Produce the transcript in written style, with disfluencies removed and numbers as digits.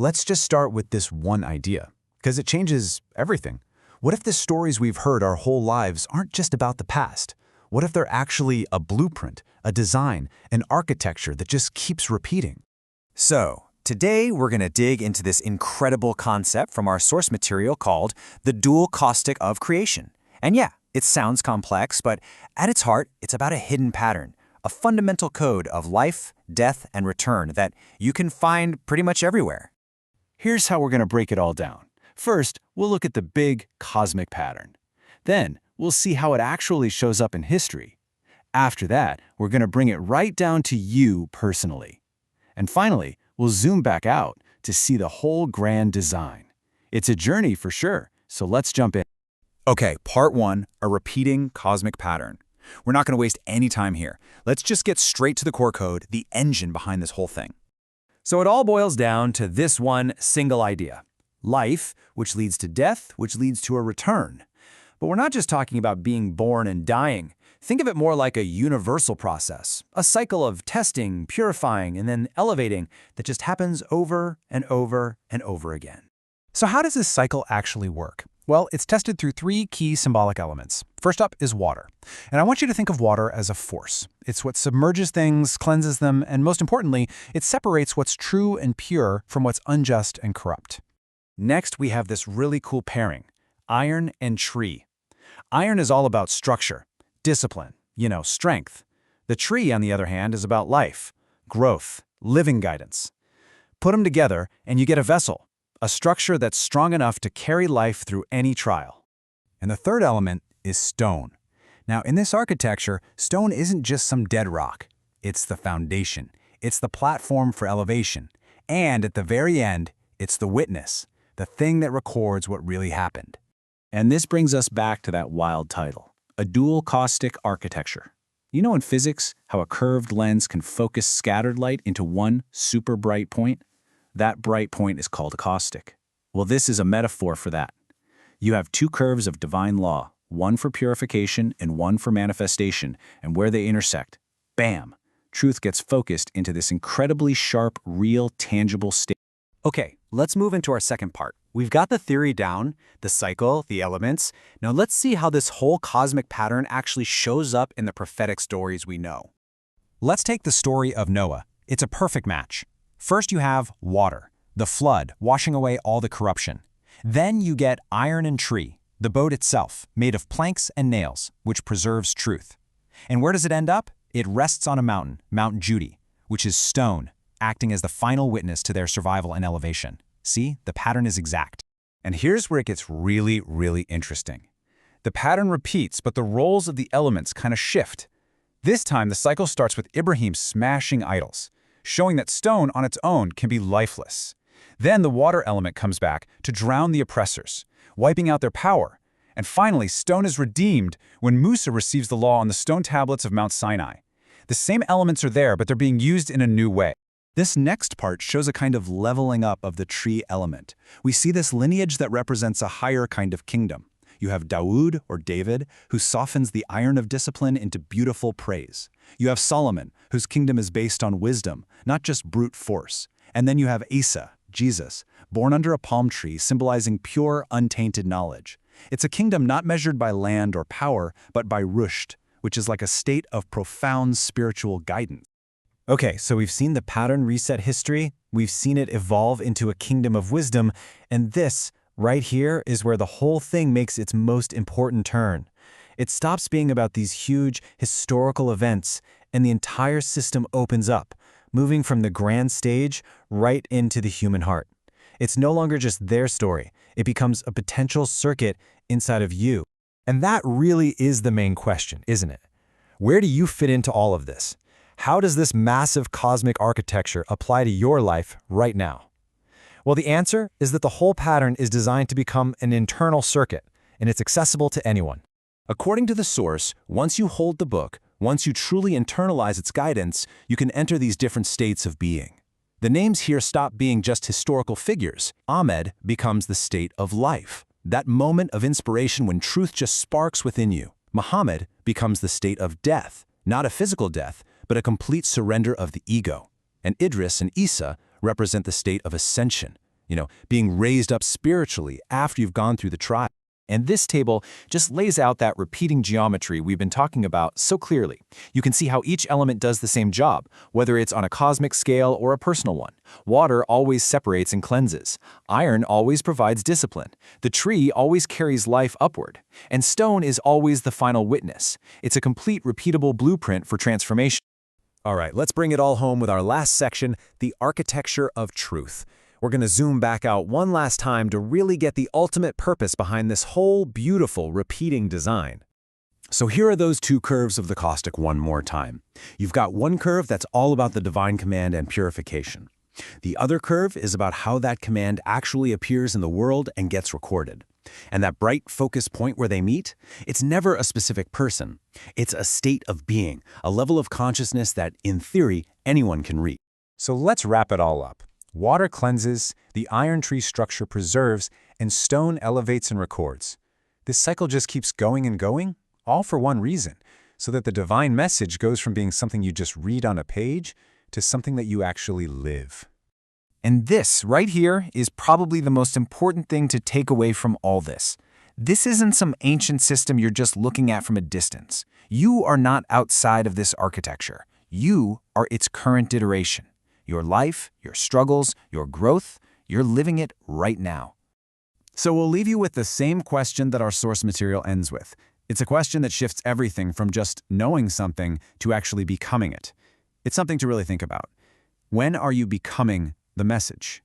let's just start with this one idea, because it changes everything. What if the stories we've heard our whole lives aren't just about the past? What if they're actually a blueprint, a design, an architecture that just keeps repeating? So, today we're going to dig into this incredible concept from our source material called the dual-caustic of creation. And yeah, it sounds complex, but at its heart, it's about a hidden pattern, a fundamental code of life, death, and return that you can find pretty much everywhere. Here's how we're going to break it all down. First, we'll look at the big cosmic pattern. Then, we'll see how it actually shows up in history. After that, we're going to bring it right down to you personally. And finally, we'll zoom back out to see the whole grand design. It's a journey for sure, so let's jump in. Okay, part one, a repeating cosmic pattern. We're not going to waste any time here. Let's just get straight to the core code, the engine behind this whole thing. So it all boils down to this one single idea. Life, which leads to death, which leads to a return. But we're not just talking about being born and dying. Think of it more like a universal process, a cycle of testing, purifying, and then elevating that just happens over and over and over again. So how does this cycle actually work? Well, it's tested through three key symbolic elements. First up is water. And I want you to think of water as a force. It's what submerges things, cleanses them, and most importantly, it separates what's true and pure from what's unjust and corrupt. Next, we have this really cool pairing, iron and tree. Iron is all about structure, discipline, strength. The tree, on the other hand, is about life, growth, living guidance. Put them together and you get a vessel, a structure that's strong enough to carry life through any trial. And the third element is stone. Now, in this architecture, stone isn't just some dead rock. It's the foundation. It's the platform for elevation. And at the very end, it's the witness, the thing that records what really happened. And this brings us back to that wild title, a dual-caustic architecture. You know in physics how a curved lens can focus scattered light into one super bright point? That bright point is called a caustic. Well, this is a metaphor for that. You have two curves of divine law, one for purification and one for manifestation, and where they intersect, bam, truth gets focused into this incredibly sharp, real, tangible state. Okay, let's move into our second part. We've got the theory down, the cycle, the elements. Now let's see how this whole cosmic pattern actually shows up in the prophetic stories we know. Let's take the story of Noah. It's a perfect match. First you have water, the flood, washing away all the corruption. Then you get iron and tree, the boat itself, made of planks and nails, which preserves truth. And where does it end up? It rests on a mountain, Mount Judi, which is stone, acting as the final witness to their survival and elevation. See, the pattern is exact. And here's where it gets really, really interesting. The pattern repeats, but the roles of the elements kind of shift. This time, the cycle starts with Ibrahim smashing idols, showing that stone on its own can be lifeless. Then the water element comes back to drown the oppressors, wiping out their power. And finally, stone is redeemed when Musa receives the law on the stone tablets of Mount Sinai. The same elements are there, but they're being used in a new way. This next part shows a kind of leveling up of the tree element. We see this lineage that represents a higher kind of kingdom. You have Dawood, or David, who softens the iron of discipline into beautiful praise. You have Solomon, whose kingdom is based on wisdom, not just brute force. And then you have Isa, Jesus, born under a palm tree, symbolizing pure, untainted knowledge. It's a kingdom not measured by land or power, but by rushd, which is like a state of profound spiritual guidance. Okay, so we've seen the pattern reset history, we've seen it evolve into a kingdom of wisdom, and this, right here, is where the whole thing makes its most important turn. It stops being about these huge historical events, and the entire system opens up, moving from the grand stage right into the human heart. It's no longer just their story, it becomes a potential circuit inside of you. And that really is the main question, isn't it? Where do you fit into all of this? How does this massive cosmic architecture apply to your life right now? Well, the answer is that the whole pattern is designed to become an internal circuit, and it's accessible to anyone. According to the source, once you hold the book, once you truly internalize its guidance, you can enter these different states of being. The names here stop being just historical figures. Ahmed becomes the state of life, that moment of inspiration when truth just sparks within you. Muhammad becomes the state of death, not a physical death, but a complete surrender of the ego. And Idris and Isa represent the state of ascension, being raised up spiritually after you've gone through the trial. And this table just lays out that repeating geometry we've been talking about so clearly. You can see how each element does the same job, whether it's on a cosmic scale or a personal one. Water always separates and cleanses. Iron always provides discipline. The tree always carries life upward. And stone is always the final witness. It's a complete repeatable blueprint for transformation. All right, let's bring it all home with our last section, the architecture of truth. We're going to zoom back out one last time to really get the ultimate purpose behind this whole beautiful repeating design. So here are those two curves of the caustic one more time. You've got one curve that's all about the divine command and purification. The other curve is about how that command actually appears in the world and gets recorded. And that bright focus point where they meet, it's never a specific person. It's a state of being, a level of consciousness that, in theory, anyone can reach. So let's wrap it all up. Water cleanses, the iron tree structure preserves, and stone elevates and records. This cycle just keeps going and going, all for one reason, so that the divine message goes from being something you just read on a page to something that you actually live. And this, right here, is probably the most important thing to take away from all this. This isn't some ancient system you're just looking at from a distance. You are not outside of this architecture. You are its current iteration. Your life, your struggles, your growth, you're living it right now. So we'll leave you with the same question that our source material ends with. It's a question that shifts everything from just knowing something to actually becoming it. It's something to really think about. When are you becoming the message?